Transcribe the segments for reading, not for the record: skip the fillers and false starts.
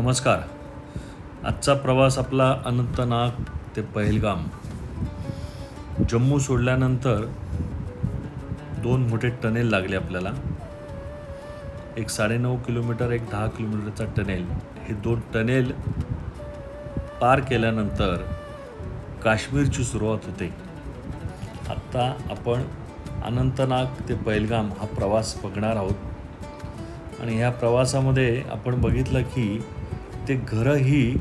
नमस्कार. आजचा प्रवास आपला अनंतनाग ते पहलगाम. जम्मू सोडल्यानंतर 2 मोठे टनेल लागले आपल्याला. एक 9.5 किलोमीटर, एक 10 किलोमीटरचा टनेल. हे 2 टनेल पार केल्यानंतर काश्मीरची सुरुवात होते. आत्ता आपण अनंतनाग ते पहलगाम हा प्रवास बघणार आहोत. आणि ह्या प्रवासामध्ये आपण बघितलं की ते घरं ही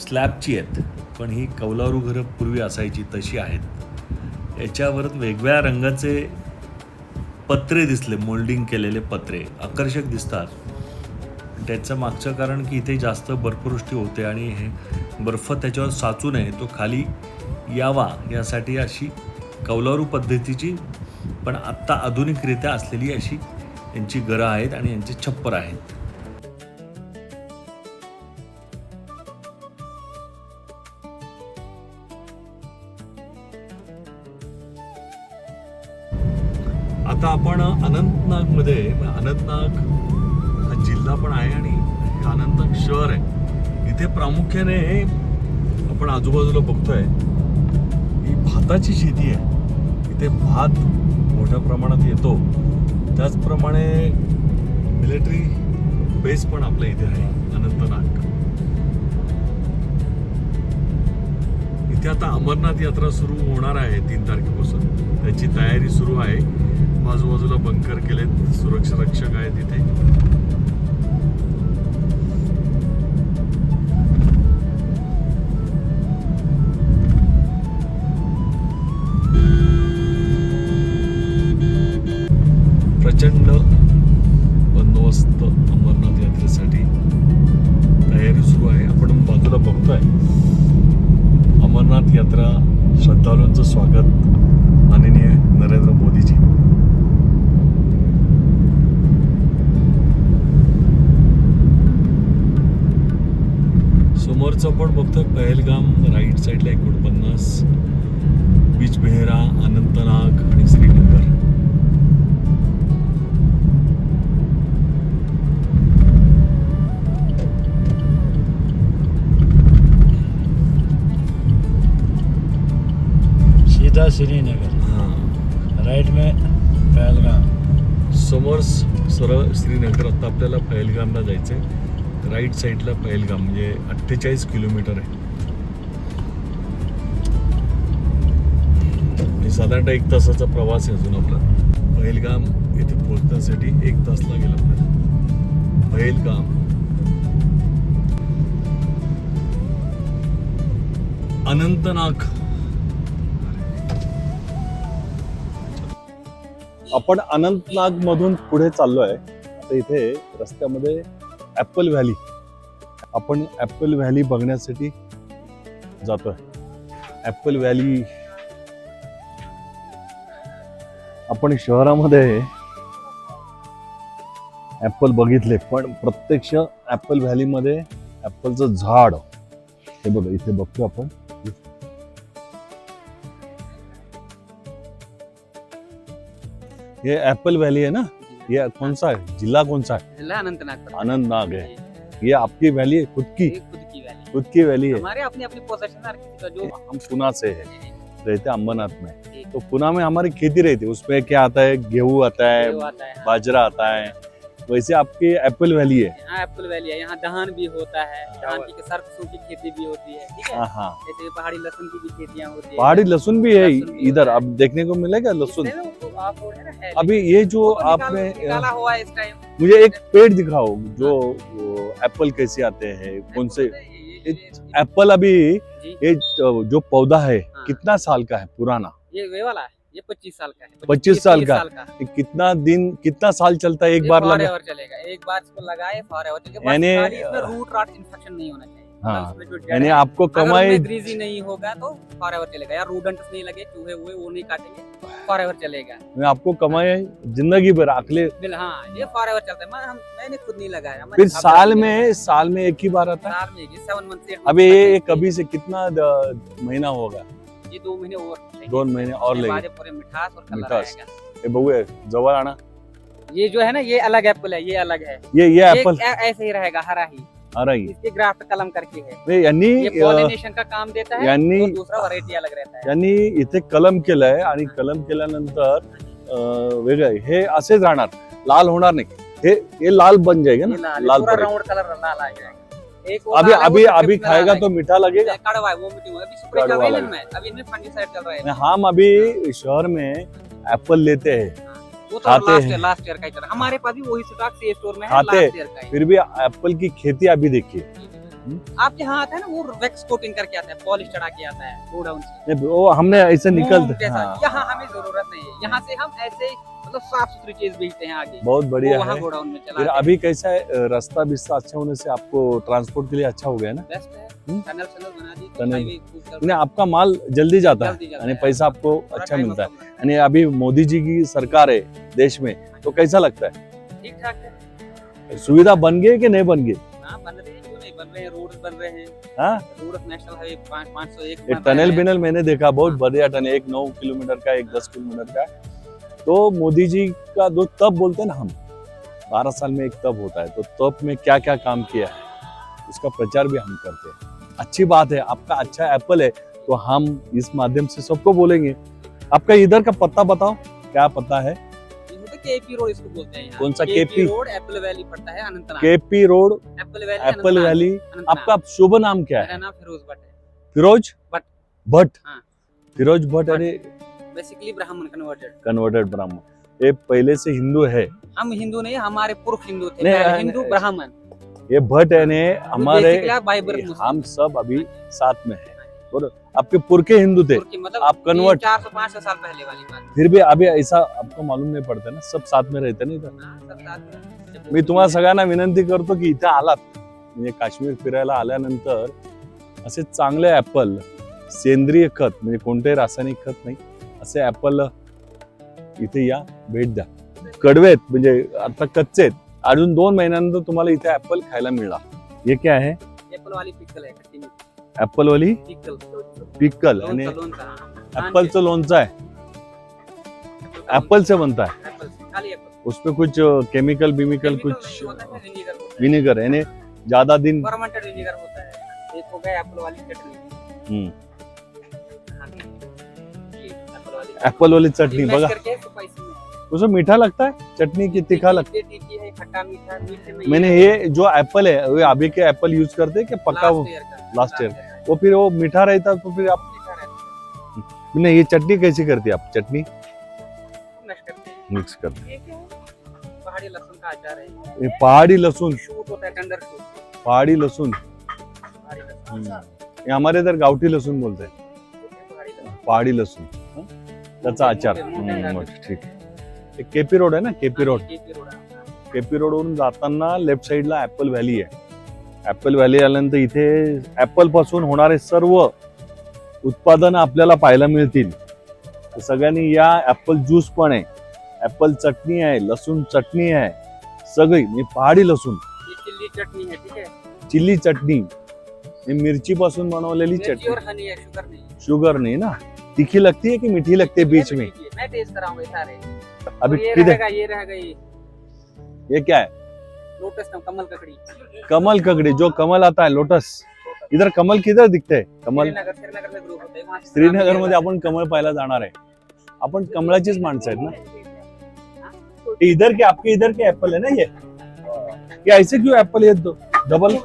स्लॅबची आहेत, पण ही कौलारू घरं पूर्वी असायची तशी आहेत. याच्यावर वेगवेगळ्या रंगाचे पत्रे दिसले, मोल्डिंग केलेले पत्रे आकर्षक दिसतात. त्याचं मागचं कारण की इथे जास्त बर्फवृष्टी होते आणि हे बर्फ त्याच्यावर साचू नये, तो खाली यावा यासाठी अशी कौलारू पद्धतीची पण आत्ता आधुनिकरित्या असलेली अशी यांची घरं आहेत आणि यांचे छप्पर आहेत. आता आपण अनंतनागमध्ये, अनंतनाग हा जिल्हा पण आहे आणि हे अनंतनाग शहर आहे. इथे प्रामुख्याने आपण आजूबाजूला बघतोय ही भाताची शेती आहे. इथे भात मोठ्या प्रमाणात येतो. त्याचप्रमाणे मिलिटरी बेस पण आपल्या इथे आहे अनंतनाग. इथे आता अमरनाथ यात्रा सुरू होणार आहे 3 तारखेपासून. त्याची तयारी सुरू आहे. बाजूबाजूला बंकर केलेत, सुरक्षा रक्षक आहेत इथे. प्रचंड बंदोबस्त अमरनाथ यात्रेसाठी तयारी सुरू आहे. आपण बाजूला बघतोय अमरनाथ यात्रा श्रद्धाळूंचं स्वागत माननीय नरेंद्र मोदीजी. समोरचं पण बघतोय पहलगाम, राईट साईडला 49, बिजबेहरा, अनंतनाग आणि श्रीनगर. सीधा श्रीनगर, राइट में पहलगाम. समोर सरळ श्रीनगर. आता आपल्याला पहलगामला जायचंय. राईट साईडला पहलगाम, म्हणजे 48 किलोमीटर आहे. साधारणतः 1 तासाचा प्रवास आहे अजून आपला. पहलगाम येथे पोहोचण्यासाठी 1 तास लागेल आपल्याला. पहलगाम, अनंतनाग. आपण अनंतनाग मधून पुढे चाललोय. आता इथे रस्त्यामध्ये ऍपल व्हॅली, आपण ऍपल व्हॅली बघण्यासाठी जातोय. ऍपल व्हॅली, आपण शहरामध्ये ऍपल बघितले, पण प्रत्यक्ष ऍपल व्हॅली मध्ये ऍपलचं झाड हे बघा इथे बघतो आपण. ये एप्पल वैली है ना? ये कौन सा है, जिला कौन सा है? जिला अनंतनाग। अनंतनाग है। ये आपकी वैली है, खुद की? खुद की वैली है। हमारे अपनी अपनी पोजीशन का जो हम पुना से है, रहते अंबरनाथ में। तो पुना में हमारी खेती रहती है, उसमें क्या आता है, गेहूं आता है, बाजरा आता है। वैसे आपकी एप्पल वैली है। यहाँ एप्पल वैली है, यहाँ धान भी होता है, धान की सरसों की खेती भी होती है, ठीक है। हाँ, जैसे पहाड़ी लहसुन की भी खेतियाँ होती है। पहाड़ी लहसुन भी है लहसुन भी इधर, होता है। अब देखने को मिलेगा लहसुन। आप वो है ना, है अभी ये जो वो आपने निकाला हुआ है इस टाइम। मुझे एक पेड़ दिखाओ जो एप्पल कैसे आते हैं, कौन से एप्पल। अभी जी। ये जो पौधा है हाँ। कितना साल का है, पुराना? ये वाला है, ये 25 साल का है। 25 साल 30 का। साल का ये कितना दिन, कितना साल चलता है एक बार लगा? फॉरएवर चलेगा, एक बार इसको लगाए फॉरएवर चलेगा। यानी इसमें रूट रॉट इन्फेक्शन नहीं होना चाहिए। हाँ, इसमें जो जड़ यानी है, आपको कमाई, ग्रीजी नहीं होगा तो फॉरएवर चलेगा। यार रूडेंट्स नहीं लगे, चूहे हुए वो नहीं काटेंगे, फॉरएवर चलेगा। आपको कमाई जिंदगी भर अगले। हाँ, ये फॉरएवर चलता है। मैंने खुद नहीं लगाया। फिर साल में एक ही बार आता है? साल में 7 मंथ से। अभी ये कभी से कितना महीना होगा? ये 2 महीने और, 2 महीने और उसके बाद लेंगे। ये पूरे मिठास और कलर मिठास। आएगा। ये बउए जवळ आना। ये जो है ना, ये अलग एप्पल है, ये अलग है। ये एप्पल ऐसे ही रहेगा, हरा ही। आ रही है इसके ग्राफ्ट कलम करके है, नाही, यांनी ये पॉलिनेशन का काम देता है यांनी और दूसरा वैरायटी अलग रहता है। यांनी इथे कलम केलंय आणि कलम केल्यानंतर वेगळं हे असेच राहणार, लाल होणार नाही, हे लाल बन जाएगा ये ना, लाल लाल पूरा पड़ेगा। राउंड कलर लाल आ जाएगा। एक वो अभी लाल है, अभी वो अभी सफेद में खाएगा लाल तो मीठा लगेगा। है। कड़वा है, वो मीठी अभी स्प्रे कड़वा चल रहा है लगे। इनमें, अभी इनमें फंगिसाइड चल रहा है। आणि हम अभी शहर में एप्पल लेते हैं, वो तो खाते हैं। लास्ट ईयर का ही चल रहा है। हमारे पास भी वही स्टॉक सी स्टोर में है, खाते हैं। लास्ट ईयर का ही। फिर भी एप्पल की खेती अभी देखिए, आपके यहाँ आता है ना वो वैक्स कोटिंग करके आता है, पॉलिश चढ़ा के आता है गोडाउन से। नहीं, वो हमने ऐसे मोम निकलते जैसा। हाँ, यहाँ हमें जरूरत नहीं है, यहाँ से हम ऐसे ही मतलब साफ सुथरी चीज बेचते हैं आगे, बहुत वो बढ़िया वहाँ है। गोडाउन में फिर चला अभी कैसा है, रास्ता बिस्ता अच्छा होने से आपको ट्रांसपोर्ट के लिए अच्छा हो गया ना, बेस्ट है। हम्म? टनल बना दी, टनल। हाईवे खूब चल नहीं रहा है। आपका माल जल्दी जाता है जल्दी जाता यानी है। पैसा आपको थोड़ा अच्छा टाइम मिलता है। कम लगता यानी अभी मोदी जी की सरकार है देश में, तो कैसा लगता है, ठीक ठाक है। सुविधा बन गई कि नहीं बन गई? हाँ बन रहे हैं, क्यों नहीं बन रहे हैं, रोड बन रहे हैं। हाँ, रोड नेशनल हाईवे 501 ये बन रहा टनल है। बिनल मैंने देखा, बहुत बढ़िया टनल, एक 9 किलोमीटर का, एक 10 किलोमीटर का है। तो मोदी जी का जो तब बोलते हैं ना हम, 12 साल में एक तब होता है, तो तब में क्या क्या काम किया है उसका प्रचार भी हम करते हैं। अच्छी बात है, आपका अच्छा एप्पल है तो हम इस माध्यम से सबको बोलेंगे। आपका इधर का पता बताओ, क्या पता है? केपी रोड इसको बोलते हैं यहाँ। कौन सा केपी? रोड एप्पल वैली पड़ता है Anantnag. KP road, Apple valley Apple Anantnag. Valley. Anantnag. आपका शुभ नाम क्या मेरा है? नाम फिरोज भट्ट है। फिरोज भट्ट। भट्ट। हाँ। फिरोज भट्ट अरे बेसिकली ब्राह्मण कन्वर्टेड। कन्वर्टेड ब्राह्मण, ये पहले से हिंदू है। हम हिंदू नहीं, हमारे पुरुष हिंदू थे, नहीं, पहले नहीं, हिंदू नहीं। ब्राह्मण। ये भट्ट है ने हमारे, basically आप by birth मुस्लिम। हम सब अभी साथ में है, और आपके पुरखे हिंदू थे, तुर्की मतलब आप convert- 400-500 साल पहले वाली बात। फिर भी अभी ऐसा आपको मालूम नाही पडतं ना, सब साथ में रहते नाही तर. हाँ, सब साथ में। मी तुम्हाला सगळ्यांना विनंती करतो की इथे आलात म्हणजे काश्मीर फिरायला आल्यानंतर असे चांगले ऍपल, सेंद्रिय खत म्हणजे कोणतेही रासायनिक खत नाही, असे ऍपल इथे या, भेट द्या. कडवेत म्हणजे आता कच्चे आहेत, अजून 2 महिन्यानंतर तुम्हाला इथे ऍपल खायला मिळणार. हे काय आहे? एप्पल वाली पिकल है, खट्टी मीठी ऍपल वाली पिकल। पिकल आणि लोणचं, हाँ। ऍपलचं लोणचं आहे, एप्पल से बनता है, एप्पल से, खाली एप्पल। उसपे कुछ केमिकल बिमिकल केमिकल कुछ नहीं होता है, विनेगर होता है। विनेगर यानी ज्यादा दिन फर्मेंटेड विनेगर होता है। एक हो गया एप्पल वाली चटनी। हाँ, ये एप्पल वाली एप्पल वाली चटनी मैश बघा, करके स्पाइसी में। उसमें मीठा लगता है, चटनी की तीखा लगता ये तीखी है, खट्टा मीठा, मीठे में है. मैंने ये जो एप्पल है वो अभी के एप्पल यूज करते हैं कि पक्का वो लास्ट ईयर वो फिर वो मीठा रहता है, तो फिर आप नहीं, ये चटनी कैसी करती है आप? चटनी मैश करते हैं। मिक्स करते ये क्या है? पहाड़ी लहसुन का अचार है। हैं. ये पहाड़ी लहसुन, शूट होता है, टेंडर शूट। पहाड़ी लहसुन, पहाड़ी लहसुन। ये हमारे इधर गावठी लहसुन बोलते हैं, पहाड़ी लहसुन। पहाड़ी लहसुन. हं? त्याचा आचार. मोठे, ठीक आहे. हे केपी रोड आहे ना, KP road. KP road. KP road वरून जाताना लेफ्ट साइडला ऍपल व्हॅली आहे. ऍपल व्हॅली आल्यानंतर इथे ऍपल पासून होणारे सर्व उत्पादन आपल्याला पाहायला मिळतील. तर सगळ्यांनी या, ऍपल ज्यूस पण आहे, ऍपल चटणी आहे, लसूण चटणी आहे, सगळी म्हणजे पहाडी लसूण, ये चिल्ली चटनी है, ठीक है। चिल्ली चटणी, हे मिरची पासून बनवलेली मिर्ची चटणी. और हनी है, शुगर नहीं है। शुगर नहीं ना. तीखी लगती है कि मीठी लगती है बीच में? मैं टेस्ट कराऊंगा सारे। अभी और ये किधर? रहेगा, ये रहेगा, ये क्या है? लोटस नाम, कमल ककड़ी। कमल ककड़ी, जो कमल आता है, लोटस. इधर कमल किधर दिखते है? कमल श्रीनगर में ग्रो होता है, वहाँ से श्रीनगर मध्ये आपण कमळ पाहायला जाणार आहे. आपण कमळाचीच माणसं आहेत ना. ये इधर के, आपके इधर के एप्पल है ना ये ऐसे क्यों एप्पल ये डबल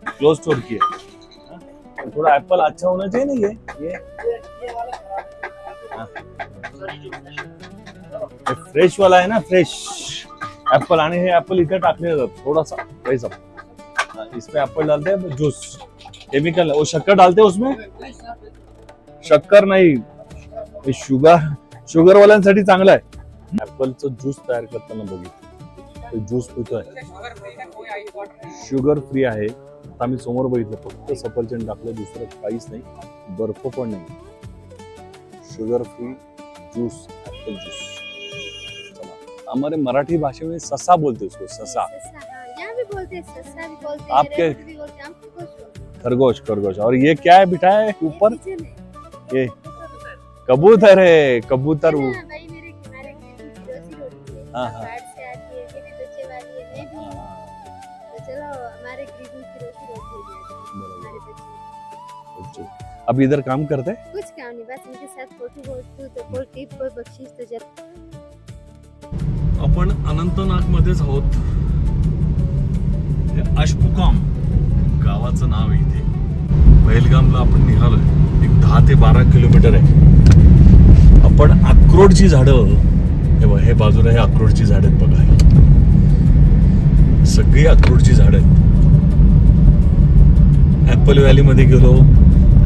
क्लोज स्टोर की है? हाँ? थोड़ा एप्पल अच्छा होना चाहिए ना ये हाँ. ये फ्रेश वाला है ना, फ्रेश एप्पल. आणि हे एप्पल इथे टाकले जातात थोडासा वैसा. इसमें एप्पल डालते हैं, जूस केमिकल, वो शक्कर डालते हैं उसमें. शक्कर नाही, हे शुगर वाल्यांसाठी चांगलं आहे. ऍपलचं ज्यूस तयार करताना बघितलं, ज्यूस पितोय, शुगर फ्री आहे. आता आम्ही समोर बघितलं, फक्त सफरचंद टाकलं, दुसरं काहीच नाही, बर्फ पण नाही. Sugar free juice, Apple juice. चला, हमारे मराठी भाषा में ससा बोलते उसको, ससा. यहाँ भी बोलते हैं, ससा भी बोलते हैं, आपके- रेवड़ी भी बोलते हैं, हम खरगोश बोलते हैं। खरगोश, खरगोश. और ये क्या है बिठा है ऊपर? किचन है। ये कबूतर है, कबूतर. है ना, भाई मेरे हमारे घर की फिरोजी रोटी है। हाँ, हाँ. बाहर से आती है, मेरे बच्चे वाली है, मैं भी हूँ। तो चलो हमारे करीबन फिरोजी रोड हो गया बराबर। हमारे बच्चे अच्छा। अब इधर काम करते हैं? कुछ काम नहीं, बस इनके साथ फोटो तो कोई टिप कोई बख्शीश तो जब आपण अनंतनागमध्येच आहोत. हे अशमुकाम गावाचं नाव आहे इथे. पहलगामला आपण निघालोय. एक 10 ते 12 किलोमीटर आहे. आपण अक्रोडची झाडं, हे बघा, हे बाजूला हे अक्रोडची झाड आहेत बघा. सगळी अक्रोडची झाड आहेत. ऍपल व्हॅलीमध्ये गेलो,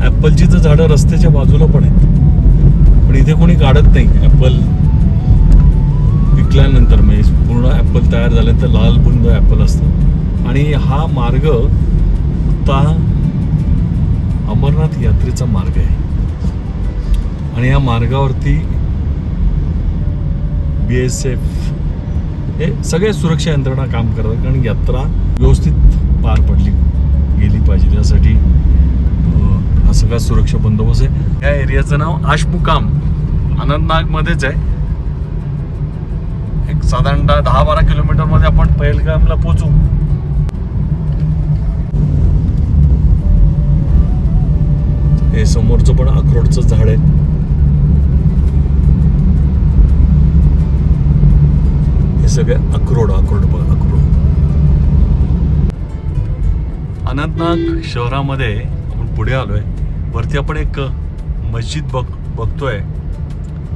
ऍपलची तर झाडं रस्त्याच्या बाजूला पण आहेत, पण इथे कोणी काढत नाही. ऍपल पिकल्यानंतर म्हणजे पूर्ण ऍपल तयार झाल्यानंतर लाल बुंद ऍपल असतं. आणि हा मार्ग आता अमरनाथ यात्रेचा मार्ग आहे. आणि या मार्गावरती BSF हे सगळे सुरक्षा यंत्रणा काम करतात, कारण यात्रा व्यवस्थित पार पडली गेली पाहिजे यासाठी हा सगळा सुरक्षा बंदोबस्त आहे. या एरियाचं नाव आशमुकाम अनंतनागमध्येच आहे. एक साधारणतः 10-12 किलोमीटरमध्ये आपण पहलगामला पोहोचू. हे समोरचं पण अक्रोडचं झाड आहे. हे सगळे अक्रोड बघा. अनंतनाग शहरामध्ये आपण पुढे आलोय. वरती आपण एक मस्जिद बघतोय.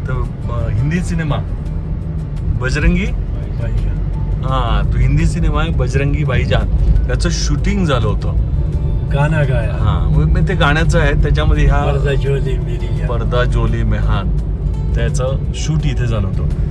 तर हिंदी सिनेमा बजरंगी, हा, तो हिंदी सिनेमा आहे बजरंगी भाईजान, त्याचं शूटिंग झालं होतं. गाना गाया हा, मग ते गाण्याचं आहे. त्याच्यामध्ये हा पर्दा झोली मेरी जान. पर्दा जोली मेहान, त्याचं शूट इथे झालं होतं.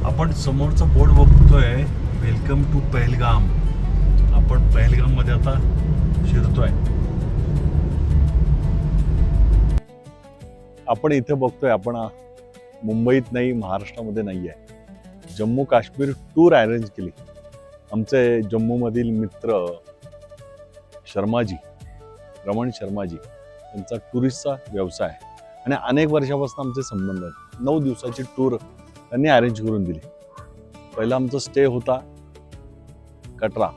आपण समोरचा बोर्ड बघतोय, वेलकम टू पहलगाम. आपण पहलगाम मध्ये आता शिरतोय. आपण इथे बघतोय, आपण मुंबईत नाही, महाराष्ट्रामध्ये नाही आहे. जम्मू काश्मीर टूर अरेंज केली. आमचे जम्मूमधील मित्र शर्माजी, रमण शर्माजी, त्यांचा टुरिस्टचा व्यवसाय आहे आणि अनेक वर्षापासून आमचे संबंध आहेत. 9 दिवसाची टूर त्यांनी अरेंज करून दिली. पहिला आमचा स्टे होता कटरा,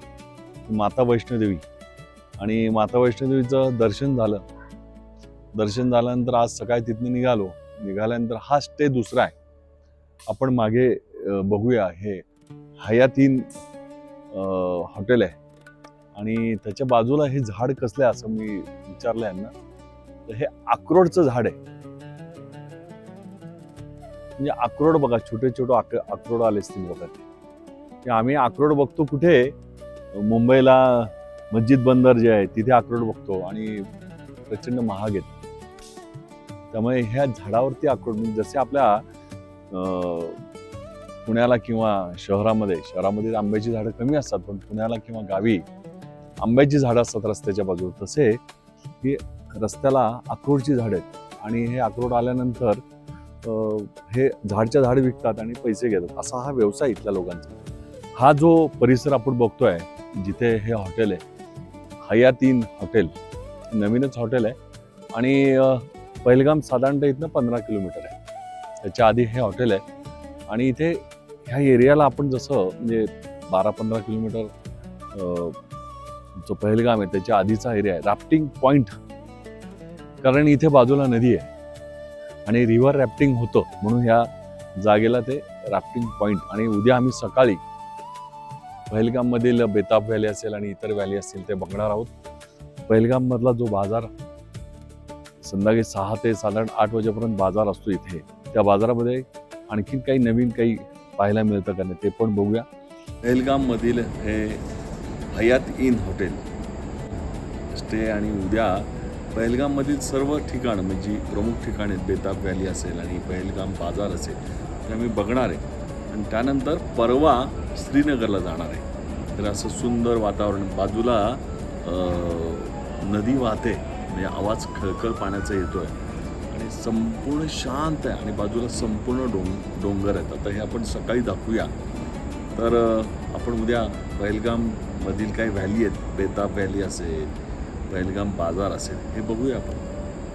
माता वैष्णोदेवी, आणि माता वैष्णोदेवीचं दर्शन झालं. दर्शन झाल्यानंतर आज सकाळी तिथनं निघाल्यानंतर हा स्टे दुसरा आहे. आपण मागे बघूया, हे हयात इन हॉटेल आहे आणि त्याच्या बाजूला हे झाड कसलं आहे असं मी विचारलं यांना. तर हे अक्रोडचं झाड आहे. म्हणजे अक्रोड बघा, छोटे छोटे अक्रोड आले असतील बघा. ते आम्ही अक्रोड बघतो कुठे, मुंबईला मस्जिद बंदर जे आहे तिथे अक्रोड बघतो आणि प्रचंड महाग आहेत. त्यामुळे ह्या झाडावरती अक्रोड, म्हणजे जसे आपल्या पुण्याला किंवा शहरामध्ये आंब्याची झाडं कमी असतात, पण पुण्याला किंवा गावी आंब्याची झाडं असतात रस्त्याच्या बाजूला, तसे ही रस्त्याला अक्रोडची झाडं आहेत. आणि हे अक्रोड आल्यानंतर हे झाडच्या झाड विकतात आणि पैसे घेतात. असा हा व्यवसाय इथल्या लोकांचा. हा जो परिसर आपण बघतोय, जिथे हे हॉटेल आहे हयात इन हॉटेल, नवीनच हॉटेल आहे आणि पहलगाम साधारणतः इथनं 15 किलोमीटर आहे. त्याच्या आधी हे हॉटेल आहे आणि इथे ह्या एरियाला आपण जसं म्हणजे 12-15 किलोमीटर जो पहलगाम आहे त्याच्या आधीचा एरिया आहे राफ्टिंग पॉइंट, कारण इथे बाजूला नदी आहे आणि रिव्हर रॅफ्टिंग होतं म्हणून ह्या जागेला ते राफ्टिंग पॉइंट. आणि उद्या आम्ही सकाळी पहलगाममधील बेताब व्हॅली असेल आणि इतर व्हॅली असतील ते बघणार आहोत. पहलगाममधला जो बाजार संध्याकाळी 6 ते साधारण 8 वाजेपर्यंत बाजार असतो इथे, त्या बाजारामध्ये आणखीन काही नवीन काही पाहायला मिळतं का नाही ते पण बघूया. पहलगाममधील हे हयात इन हॉटेल स्टे आणि उद्या पहलगाममधील सर्व ठिकाणं म्हणजे प्रमुख ठिकाण आहेत, बेताब व्हॅली असेल आणि पहलगाम बाजार असेल, ते आम्ही बघणार आहे. आणि त्यानंतर परवा श्रीनगरला जाणार आहे. तर असं सुंदर वातावरण, बाजूला नदी वाहते, म्हणजे आवाज खळखळ पाण्याचा येतोय आणि संपूर्ण शांत आहे आणि बाजूला संपूर्ण डोंगर आहेत. आता हे आपण सकाळी दाखवूया. तर आपण उद्या पहलगाममधील काही व्हॅली आहेत, बेताब व्हॅली असेल, पहलगाम बाजार असेल, हे बघूया आपण.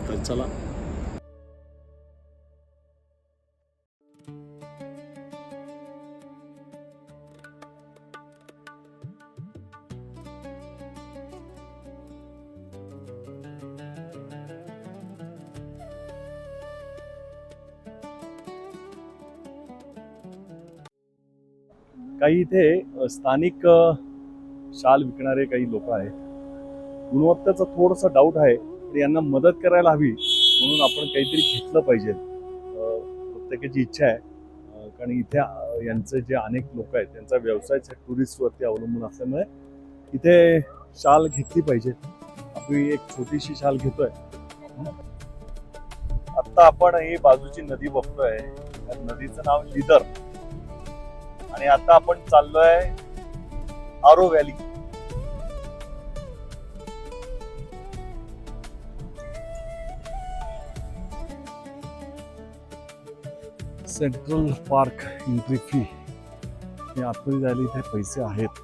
तर चला. काही इथे स्थानिक शाल विकणारे काही लोक आहेत. गुणवत्तेचा थोडासा डाऊट आहे, तर यांना मदत करायला हवी म्हणून आपण काहीतरी घेतलं पाहिजे. प्रत्येकाची इच्छा आहे, कारण इथे यांचे जे अनेक लोक आहेत त्यांचा व्यवसाय टुरिस्टवरती अवलंबून असल्यामुळे इथे शाल घेतली पाहिजे. आपली एक छोटीशी शाल घेतोय. आता आपण ही बाजूची नदी बघतोय. या नदीचं नाव लिदर आणि आता आपण चाललोय Aru valley. Central park entry fee हे आतमध्ये जायला इथे पैसे आहेत.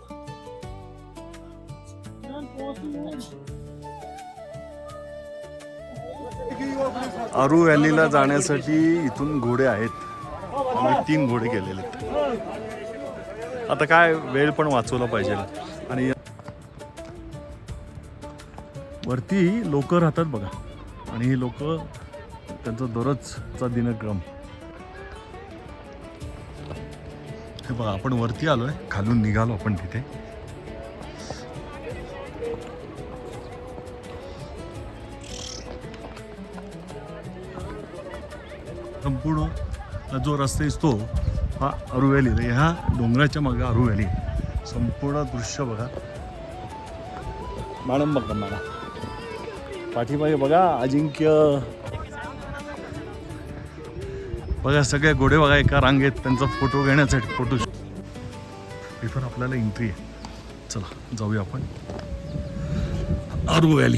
आरू व्हॅलीला जाण्यासाठी इथून घोडे आहेत. आम्ही 3 घोडे गेलेले आहेत. आता काय वेळ पण वाचवला पाहिजे. आणि वरती लोक राहतात बघा, आणि ही लोक त्यांचा दररोजचा दिनक्रम. हे बघा, आपण वरती आलोय, खालून निघालो आपण तिथे. संपूर्ण जो रस्ता दिसतो हा आरू व्हॅली. ह्या डोंगराच्या मागे आरू व्हॅली. संपूर्ण दृश्य बघा. मॅडम बघा, मॅडम पाठीमागे बघा, अजिंक्य बघा, सगळे घोडे बघा एका रांगेत, त्यांचा फोटो घेण्यासाठी फोटो. इथून आपल्याला एंट्री आहे. चला जाऊया आपण आरू व्हॅली.